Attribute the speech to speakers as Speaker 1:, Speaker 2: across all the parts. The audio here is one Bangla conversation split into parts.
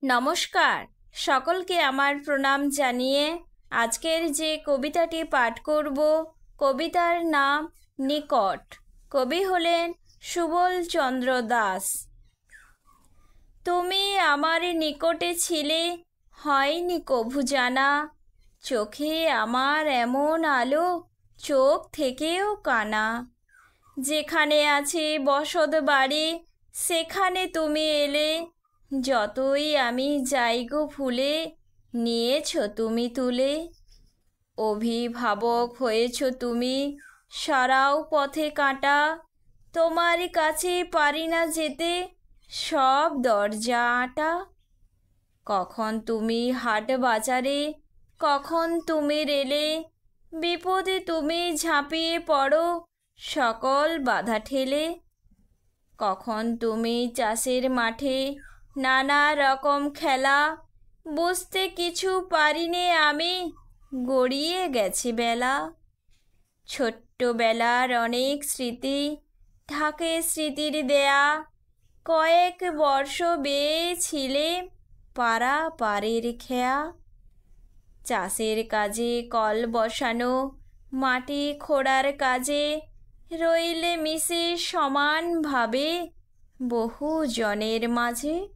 Speaker 1: নমস্কার, সকলকে আমার প্রণাম জানিয়ে আজকের যে কবিতাটি পাঠ করব, কবিতার নাম নিকট। কবি হলেন সুবল চন্দ্র দাস। তুমি আমার নিকটে ছিলে, হয়নি কভু জানা, চোখে আমার এমন আলো, চোখ থেকেও কানা। যেখানে আছে বসত বাড়ি, সেখানে তুমি এলে, যতই আমি যাই গো ভুলে, নিয়েছ তুমি তুলে। অভিভাবক হয়েছ তুমি, সরাও পথে কাঁটা, তোমার কাছে পারি না যেতে, সব দরজা আঁটা। কখন তুমি হাট বাজারে, কখন তুমি রেলে, বিপদে তুমি ঝাঁপিয়ে পড়ো, সকল বাধা ঠেলে। কখন তুমি চাষের মাঠে, নানা রকম খেলা, বুঝতে কিছু পারিনে আমি, গড়িয়ে গেছে বেলা। ছোট্টবেলার অনেক স্মৃতি, থাকে স্মৃতির দেয়া, কয়েক বর্ষ বেয়ে ছিলে, পাড়া পাড়ের খেয়া। চাষের কাজে কল বসানো, মাটি খোঁড়ার কাজে, রইলে মিশে সমানভাবে বহু জনের মাঝে।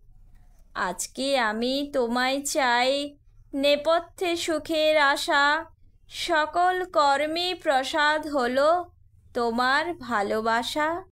Speaker 1: আজকে আমি তোমায় চাই, নেপথ্যে সুখের আশা, সকল কর্মে প্রসাদ হলো তোমার ভালোবাসা।